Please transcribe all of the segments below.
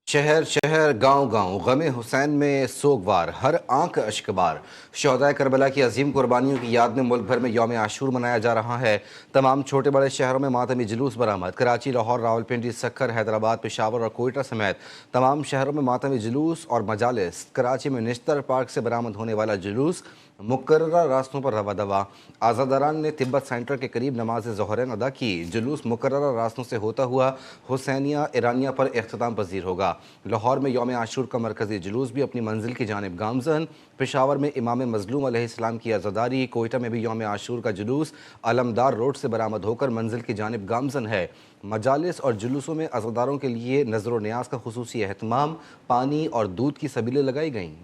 शहर शहर गांव गांव गमे हुसैन में सोगवार, हर आंख अश्कबार। शहदाए करबला की अजीम कुर्बानियों की याद में मुल्क भर में यौम आशूर मनाया जा रहा है। तमाम छोटे बड़े शहरों में मातमी जुलूस बरामद। कराची, लाहौर, रावलपिंडी, सक्खर, हैदराबाद, पेशावर और कोयटा समेत तमाम शहरों में मातमी जुलूस और मजालिस। कराची में निश्तर पार्क से बरामद होने वाला जुलूस मुकर्रर रास्तों पर रवा दवा। आज़ादारान ने तिब्बत सेंटर के करीब नमाज ज़ोहरैन अदा की। जुलूस मुकर्रर रास्तों से होता हुआ हुसैनिया ईरानिया पर इख्तिताम पजीर होगा। लाहौर में यौम आशूर का मरकजी जुलूस भी अपनी मंजिल की जानिब गामजन। पेशावर में इमाम मजलूम अलैहिस्सलाम की आज़ादारी। कोयटा में भी यौम आशूर का जुलूस अलमदार रोड से बरामद होकर मंजिल की जानिब गामजन है। मजालिस और जुलूसों में आज़ादारों के लिए नज़र व न्याज का खुसूसी एहतमाम। पानी और दूध की सबीलें लगाई गईं।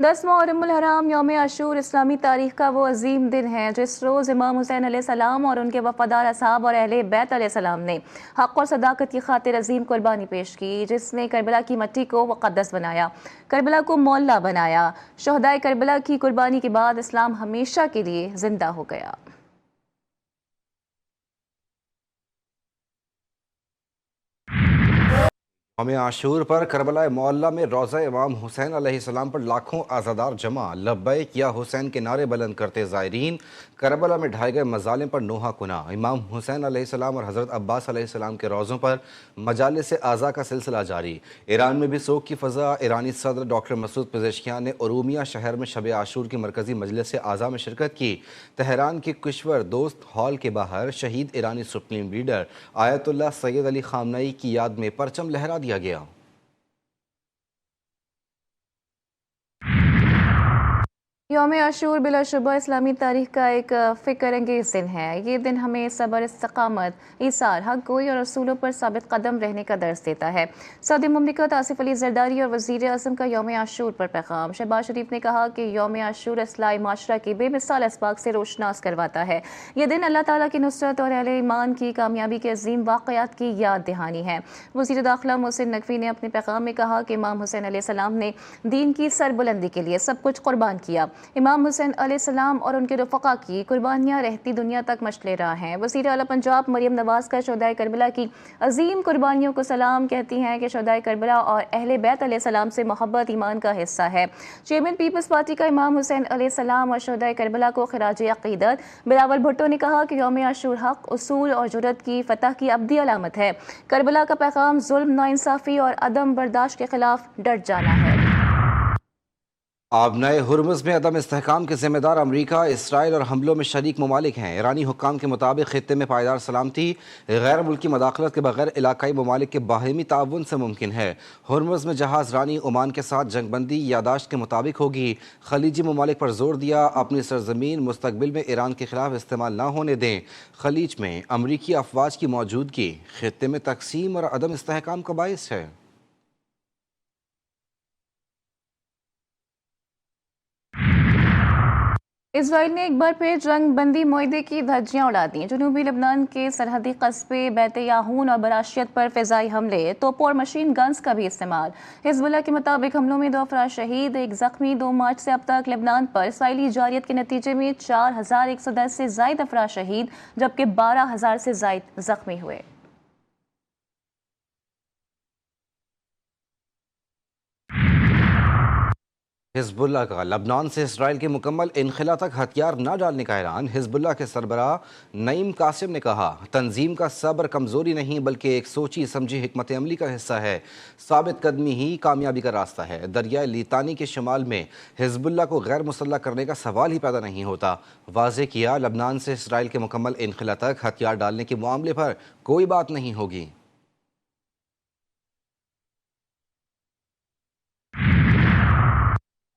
10 मुहर्रमुल हराम यौम आशूर इस्लामी तारीख का वो अजीम दिन है जिस रोज़ इमाम हुसैन अलैहिस्सलाम और उनके वफ़ादार असहाब और अहले बैत अलैहिस्सलाम ने हक़ और सदाकत की खातिर अजीम कुर्बानी पेश की, जिसने करबला की मिट्टी को मुक़द्दस बनाया, करबला को मौला बनाया। शहदाए करबला की कुर्बानी के बाद इस्लाम हमेशा के लिए जिंदा हो गया। यौम आशूर पर करबला मोहल्ला में रोज़ा इमाम हुसैन अलैहिस्सलाम पर लाखों आज़ादार जमा। लब्बैक या हुसैन के नारे बुलंद करते ज़ायरीन। करबला में ढाए गए मज़ालिम पर नोहा कुना। इमाम हुसैन अलैहिस्सलाम और हज़रत अब्बास अलैहिस्सलाम के रोज़ों पर मजालिस आज़ा का सिलसिला जारी। ईरान में भी सोग की फ़ज़ा। ईरानी सदर डॉक्टर मसूद पेज़ेश्कियान ने उरूमिया शहर में शब आशूर की मरकज़ी मजलिस आज़ा में शिरकत की। तेहरान के किश्वर दोस्त हॉल के बाहर शहीद ईरानी supreme leader Ayatollah Syed Ali Khamenei की याद में परचम लहरा दिया गया। यौम आशूर बिलाशुबा इस्लामी तारीख का एक फ़िक्र अंगेज़ दिन है। ये दिन हमें सब्र, इस्तिक़ामत, ईसार, हक़ गोई और रसूलों पर साबित कदम रहने का दर्स देता है। सऊदी मुमलिकत आसिफ अली ज़रदारी और वज़ीर आज़म का यौम आशूर पर पैगाम। शहबाज शरीफ ने कहा कि यौम आशूर इस्लाही माशरा की बेमिसाल असबाक से रोशनास करवाता है। यह दिन अल्लाह ताला की नुसरत और अहले ईमान की कामयाबी के अजीम वाक़यात की याद दहानी है। वज़ीर दाखिला मोहसिन नकवी ने अपने पैगाम में कहा कि इमाम हुसैन अलैहिस्सलाम ने दीन की सरबुलंदी के लिए सब कुछ कुर्बान किया। इमाम हुसैन अलैहिस्सलाम और उनके रफ़क़ा की कुर्बानियाँ रहती दुनिया तक मशले रहा हैं। वज़ीर आला पंजाब मरियम नवाज़ का शहदाए करबला की अजीम कुर्बानियों को सलाम कहती हैं कि शहदाए करबला और अहले बैत अलैहिस्सलाम से मोहब्बत ईमान का हिस्सा है। चेयरमैन पीपल्स पार्टी का इमाम हुसैन अलैहिस्सलाम और शहदाए करबला को खिराज अक़ीदत बिलावल भुट्टो ने कहा कि यौम आशूर हक़, उसूल और जुर्रत की फ़तह की अब्दी अलामत है। करबला का पैगाम जुल्म, नाइंसाफ़ी और अदम बर्दाश्त के खिलाफ डट जाना है। आबनाए हुर्मुज़ में अदम इस्तेहकाम के ज़िम्मेदार अमरीका, इसराइल और हमलों में शरीक ममालिक हैं। ईरानी हुक्काम के मुताबिक ख़ित्ते में पायदार सलामती गैर मुल्की मदाखलत के बगैर इलाकाई ममालिक के बाहमी ताउन से मुमकिन है। हुर्मुज़ में जहाज़ रानी ओमान के साथ जंगबंदी यादाश्त के मुताबिक होगी। खलीजी ममालिक पर जोर दिया, अपनी सरजमीन मुस्तकबिल में ईरान के खिलाफ इस्तेमाल न होने दें। खलीज में अमरीकी अफवाज की मौजूदगी ख़ित्ते में तकसीम और अदम इस्तेहकाम का बायस है। इसराइल ने एक बार फिर जंगबंदी मुआहदे की धज्जियां उड़ा दी। जनूबी लबनान के सरहदी कस्बे बैत याहून और बराशियत पर फ़िज़ाई हमले, तोपों और मशीन गन्स का भी इस्तेमाल। हिज़्बुल्लाह के मुताबिक हमलों में 2 अफराद शहीद, 1 ज़ख्मी। 2 मार्च से अब तक लेबनान पर इसराइली जारियत के नतीजे में 4110 से ज़ायद अफराद शहीद जबकि 12000 से ज़ायद ज़ख्मी हुए। हिज़्बुल्लाह का लबनान से इसराइल के मुकम्मल इनखला तक हथियार न डालने का ऐलान। हिज़्बुल्लाह के सरबराह नईम कासिम ने कहा, तंजीम का सब्र कमज़ोरी नहीं बल्कि एक सोची समझी हिकमत अमली का हिस्सा है। साबित कदमी ही कामयाबी का रास्ता है। दरियाए लीतानी के शुमाल में हिज़्बुल्लाह को गैर मुसल्लह करने का सवाल ही पैदा नहीं होता। वाज़ेह किया, लबनान से इसराइल के मुकम्मल इनखला तक हथियार डालने के मामले पर कोई बात नहीं होगी।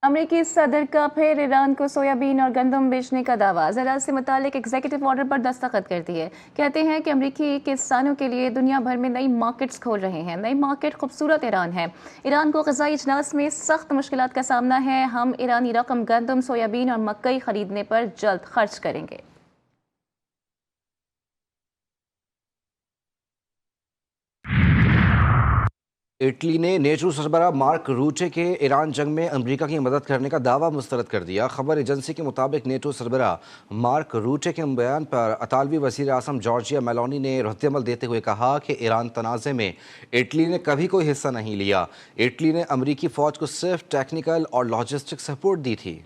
अमेरिकी सदर का फिर ईरान को सोयाबीन और गंदम बेचने का दावा। ज़राअत से मुतालिक एग्जीक्यूटिव ऑर्डर पर दस्तखत कर दिए। कहते हैं कि अमेरिकी किसानों के लिए दुनिया भर में नई मार्केट्स खोल रहे हैं। नई मार्केट खूबसूरत ईरान है। ईरान को ग़िज़ाई अजनास में सख्त मुश्किलात का सामना है। हम ईरानी रकम गंदम, सोयाबीन और मकई खरीदने पर जल्द खर्च करेंगे। इटली ने नेटो सरबराह मार्क रूटे के ईरान जंग में अमेरिका की मदद करने का दावा मुस्तरद कर दिया। खबर एजेंसी के मुताबिक नेटो सरबराह मार्क रूटे के बयान पर अतालवी वज़ीर आज़म जॉर्जिया मेलोनी ने रद्दअमल देते हुए कहा कि ईरान तनाज़े में इटली ने कभी कोई हिस्सा नहीं लिया। इटली ने अमेरिकी फ़ौज को सिर्फ टेक्निकल और लॉजिस्टिक सपोर्ट दी थी।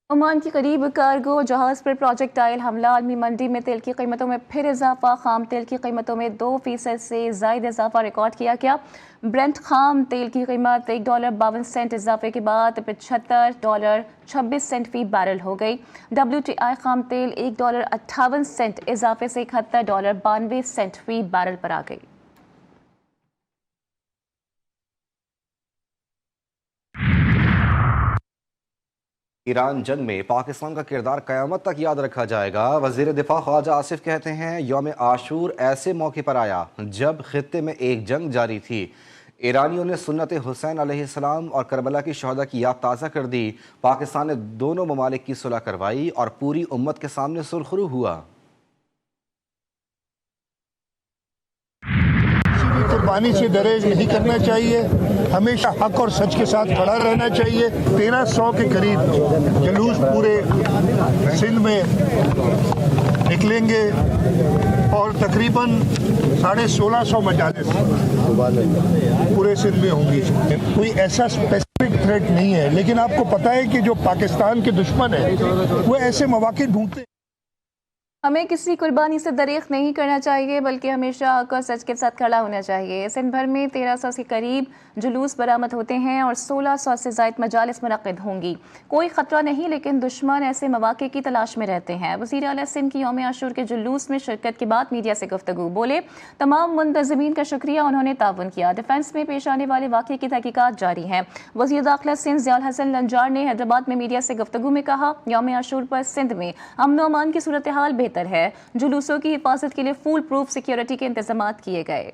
ओमान के करीब कार्गो जहाज़ पर प्रोजेक्टाइल हमला। आलमी मंडी में तेल की कीमतों में फिर इजाफा। खाम तेल की कीमतों में 2% से जायद इजाफा रिकॉर्ड किया गया। ब्रेंट खाम तेल की कीमत $1.52 इजाफे के बाद $75.26 फी बैरल हो गई। WTI खाम तेल $1.58 इजाफे से $71.92 फी बैरल पर आ गई। ईरान जंग में पाकिस्तान का किरदार क़यामत तक याद रखा जाएगा। वज़ीर दिफा ख्वाजा आसिफ कहते हैं, यौम आशूर ऐसे मौके पर आया जब खित्ते में एक जंग जारी थी। ईरानियों ने सुन्नत हुसैन अलैहिस्सलाम और करबला की शहदा की याद ताज़ा कर दी। पाकिस्तान ने दोनों ममालिक की सुलह करवाई और पूरी उम्मत के सामने सुरखरू हुआ। कुर्बानी से दरेज नहीं करना चाहिए, हमेशा हक और सच के साथ खड़ा रहना चाहिए। 1300 के करीब जुलूस पूरे सिंध में निकलेंगे और तकरीबन 1650 मजालिस पूरे सिंध में होंगी। कोई ऐसा स्पेसिफिक थ्रेट नहीं है, लेकिन आपको पता है कि जो पाकिस्तान के दुश्मन है वो ऐसे मौके ढूंढते हैं। हमें किसी कुर्बानी से दरेख नहीं करना चाहिए, बल्कि हमेशा हक और सच के साथ खड़ा होना चाहिए। सिंध भर में 1300 के करीब जुलूस बरामद होते हैं और 1600 से ज़ायद मजालिस मुनक़िद होंगी। कोई ख़तरा नहीं, लेकिन दुश्मन ऐसे मौक़े की तलाश में रहते हैं। वज़ीर आला सिंध की यौम आशूर के जुलूस में शिरकत के बाद मीडिया से गुफ्तगू। बोले, तमाम मुंतज़मीन का शुक्रिया, उन्होंने ताउन किया। डिफेंस में पेश आने वाले वाक़े की तहकीकात जारी हैं। वज़ीर दाखिला सिंध ज़ियाउल हसन लंजार ने हैदराबाद में मीडिया से गुफ्तगू में कहा, यौम आशूर पर सिंध में अमन व अमान की सूरत हाल बेहतर है। जुलूसों की हिफाजत के लिए फुल प्रूफ सिक्योरिटी के इंतजाम किए गए।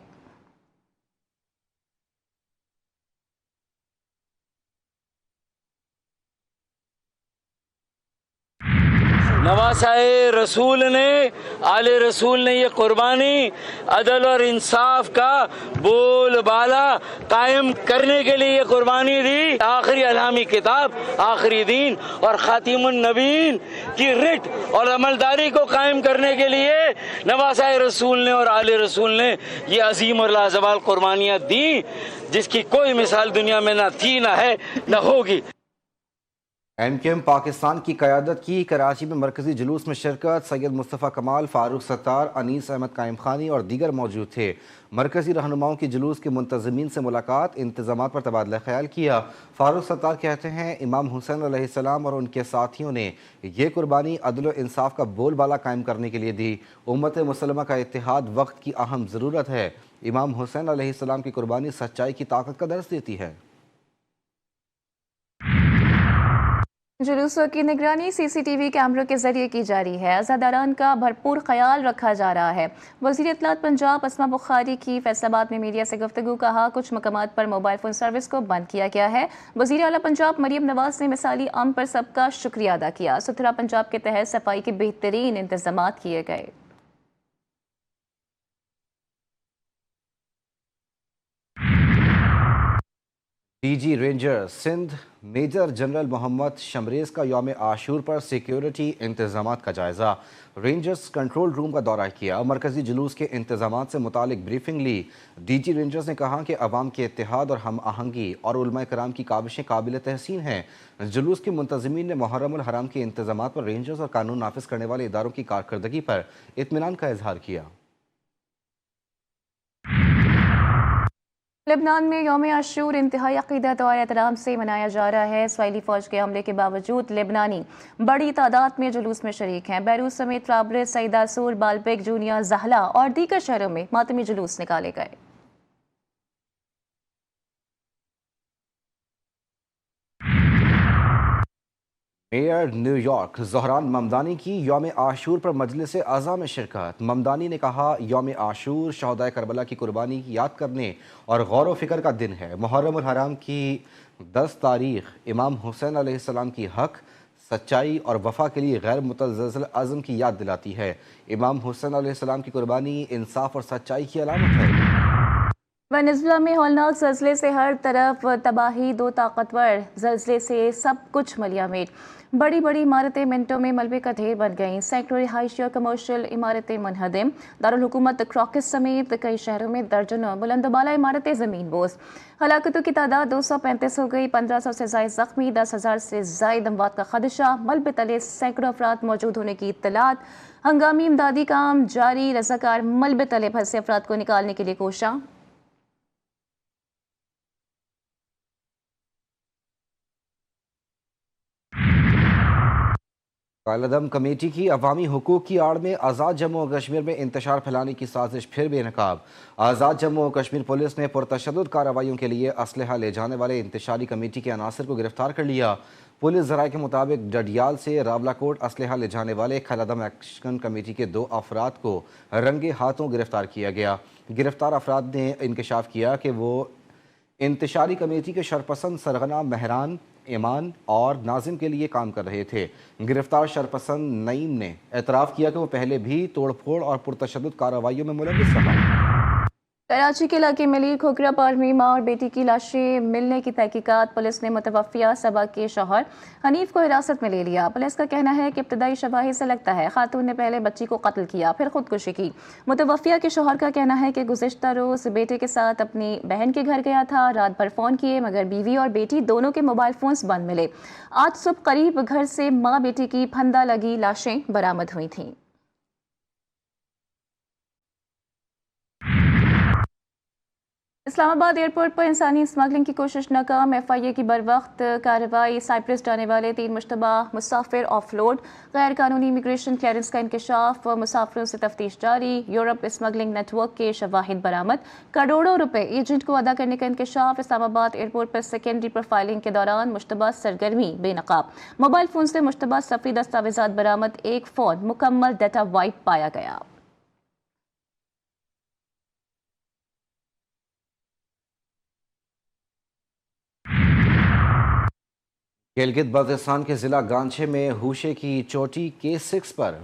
नवासाए रसूल ने, आले रसूल ने ये कुर्बानी अदल और इंसाफ का बोलबाला कायम करने के लिए ये कुर्बानी दी। आखिरी अलामी किताब, आखिरी दीन और खातिमुन नबीन की रिट और अमलदारी को कायम करने के लिए नवासाए रसूल ने और आले रसूल ने ये अजीम और लाजवाल कुर्बानियाँ दी, जिसकी कोई मिसाल दुनिया में ना थी, ना है, ना होगी। MKM पाकिस्तान की क़यादत की कराची में मरकजी जुलूस में शिरकत। सैयद मुस्तफ़ा कमाल, फारूक सत्तार, अनीस अहमद कायम खानी और दीगर मौजूद थे। मरकजी रहनुमाओं की जुलूस के मुंतज़मीन से मुलाकात, इंतज़ामात पर तबादला ख्याल किया। फारूक सत्तार कहते हैं, इमाम हुसैन अलैहिस्सलाम और उनके साथियों ने यह कुर्बानी अदल व इंसाफ का बोलबाला कायम करने के लिए दी। उम्मत मुसलमा का इत्तेहाद वक्त की अहम ज़रूरत है। इमाम हुसैन अलैहिस्सलाम की कुर्बानी सच्चाई की ताकत का दर्स देती है। जुलूसों की निगरानी CCTV कैमरों के जरिए की जा रही है। अज़ादारान का भरपूर ख्याल रखा जा रहा है। वज़ीर इत्तलात पंजाब अस्मा बुखारी की फैसलाबाद में मीडिया से गुफ्तगू। कहा, कुछ मकामात पर मोबाइल फ़ोन सर्विस को बंद किया गया है। वज़ीर आला पंजाब मरियम नवाज ने मिसाली अम पर सबका शुक्रिया अदा किया। सुथरा पंजाब के तहत सफाई के बेहतरीन इंतजाम किए गए। DG ranger Sindh major general Mohammad Shamraiz का यौम आशूर पर सिक्योरिटी इंतजामात का जायज़ा। रेंजर्स कंट्रोल रूम का दौरा किया, मरकजी जुलूस के इंतजामात से मुतालिक ब्रीफिंग ली। DG रेंजर्स ने कहा कि अवाम के इत्तेहाद और हम आहंगी और उलमा कराम की काबिशें काबिल तहसीन हैं। जुलूस के मुंतज़मीन ने मुहर्रमुल हराम के इंतजामात पर रेंजर्स और कानून नाफिज करने वाले इदारों की कारकर्दगी पर इत्मीनान का इजहार किया। लेबनान में यौम आशूर इंतहाई अक़ीदत और एहतराम से मनाया जा रहा है। इसराइली फ़ौज के हमले के बावजूद लेबनानी बड़ी तादाद में जुलूस में शरीक हैं। बैरूत समेत ट्राब्लिस, सईदासूर, बालबेक, जूनिया, ज़हला और दीगर शहरों में मातमी जुलूस निकाले गए। मेयर न्यूयॉर्क ज़हरान ममदानी की यौम आशूर पर मजलिस आज़ा में शिरकत। ममदानी ने कहा, यौम आशूर शहदाए करबला की कुर्बानी की याद करने और गौर व फिक्र का दिन है। मुहर्रमुल हराम की 10 तारीख इमाम हुसैन अलैहिस्सलाम की हक, सच्चाई और वफा के लिए गैर मुतज़्ज़ल अज़्म की याद दिलाती है। इमाम हुसैन अलैहिस्सलाम की कुर्बानी इंसाफ और सच्चाई की अलामत है। वेनेज़ुएला में हौलनाक ज़लज़ले से हर तरफ तबाही, दो ताकतवर ज़लज़ले से सब कुछ मलियामेट। बड़ी बड़ी इमारतें मिनटों में मलबे का ढेर बन गईं। सैकड़ों रिहायशी और कमर्शियल इमारतें मुनहदम। दारुल हुकूमत क्रॉकस समेत कई शहरों में दर्जनों बुलंदबाला इमारतें ज़मीन बोस। हलाकतों की तादाद 235 हो गई। 1500 से ज़ायद ज़ख्मी, 10,000 से ज़ायद अमवात का खदशा। मलबे तले सैकड़ों अफराद मौजूद होने की इत्तलात। हंगामी इमदादी काम जारी। रज़ाकार मलबे तले फंसे अफराद को निकालने के लिए कोशिश। कालादम कमेटी की अवामी हुकूक की आड़ में आज़ाद जम्मू और कश्मीर में इंतशार फैलाने की साजिश फिर बेनकाब। आज़ाद जम्मू और कश्मीर पुलिस ने पुरतशद्दुद कार्रवाइयों के लिए असलहा ले जाने वाले इंतशारी कमेटी के अनासर को गिरफ्तार कर लिया। पुलिस ज़राए के मुताबिक डडियाल से रावलाकोट असलहा ले जाने वाले कालादम एक्शन कमेटी के 2 अफराद को रंगे हाथों गिरफ्तार किया गया। गिरफ्तार अफराद ने इंकशाफ किया कि वो इंतशारी कमेटी के शरपसंद सरगना महरान, ईमान और नाजिम के लिए काम कर रहे थे। गिरफ्तार शरपसंद नईम ने एतराफ़ किया कि वो पहले भी तोड़फोड़ और पुरतशद्दुद कार्रवाइयों में मुलव्विस रहा। कराची के इलाके मिली खोखरा पार में माँ और बेटी की लाशें मिलने की तहकीकात। पुलिस ने मुतवफ़िया सबा के शौहर हनीफ को हिरासत में ले लिया। पुलिस का कहना है कि इब्तदाई शवाहिद से लगता है खातून ने पहले बच्ची को कत्ल किया, फिर खुदकुशी की। मुतवफ़िया के शौहर का कहना है कि गुज़िश्ता रोज़ बेटे के साथ अपनी बहन के घर गया था। रात भर फ़ोन किए मगर बीवी और बेटी दोनों के मोबाइल फ़ोन्स बंद मिले। आज सुबह करीब घर से माँ बेटी की फंदा लगी लाशें बरामद हुई थीं। इस्लामाबाद एयरपोर्ट पर इंसानी स्मगलिंग की कोशिश नाकाम। FIA की बरवक्त कार्रवाई। साइप्रस जाने वाले 3 मुश्तबा मुसाफिर ऑफलोड। गैर कानूनी इमिग्रेशन क्लियरेंस का इंकशाफ। मुसाफिरों से तफ्तीश जारी। यूरोप स्मगलिंग नेटवर्क के शवाहिद बरामद। करोड़ों रुपए एजेंट को अदा करने का इंकशाफ। इस्लामाबाद एयरपोर्ट पर सेकेंडरी प्रोफाइलिंग के दौरान मुश्तबा सरगर्मी बेनकाब। मोबाइल फोन से मुश्तबा सफरी दस्तावेजात बरामद। एक फ़ोन मुकम्मल डाटा वाइप पाया गया। गिलगित बल्तिस्तान के ज़िला गांछे में हूशे की चोटी K6 पर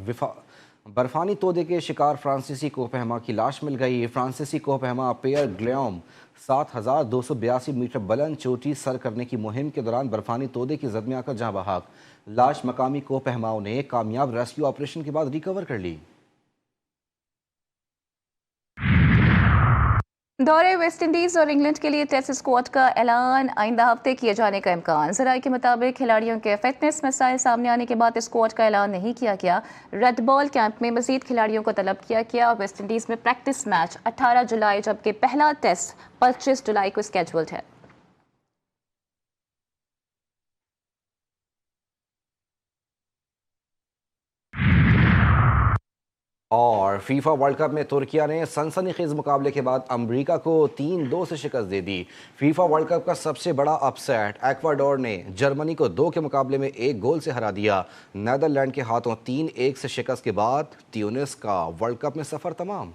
बर्फानी तोदे के शिकार फ्रांसीसी कोहपहमा की लाश मिल गई। फ्रांसीसी कोहपहमा पियर ग्लेम 7,282 मीटर बुलंद चोटी सर करने की मुहिम के दौरान बर्फानी तोदे की जद में आकर जहाँ बहाक। लाश मकामी कोहपहमाओं ने कामयाब रेस्क्यू ऑपरेशन के बाद रिकवर कर ली। दौरे वेस्ट इंडीज और इंग्लैंड के लिए टेस्ट स्क्वाड का ऐलान। आइंदा हफ्ते किए जाने का इम्कान। ज़राए के मुताबिक खिलाड़ियों के फिटनेस मसाइल सामने आने के बाद स्क्वाड का ऐलान नहीं किया गया। रेड बॉल कैंप में मजीद खिलाड़ियों को तलब किया गया। वेस्ट इंडीज में प्रैक्टिस मैच 18 जुलाई जबकि पहला टेस्ट 25 जुलाई को स्केड्यूल्ड है। और फीफा वर्ल्ड कप में तुर्किया ने सनसनीखेज मुकाबले के बाद अमेरिका को 3-2 से शिकस्त दे दी। फीफा वर्ल्ड कप का सबसे बड़ा अपसेट। एक्वाडोर ने जर्मनी को 2 के मुकाबले में 1 गोल से हरा दिया। नीदरलैंड के हाथों 3-1 से शिकस्त के बाद ट्यूनिस का वर्ल्ड कप में सफर तमाम।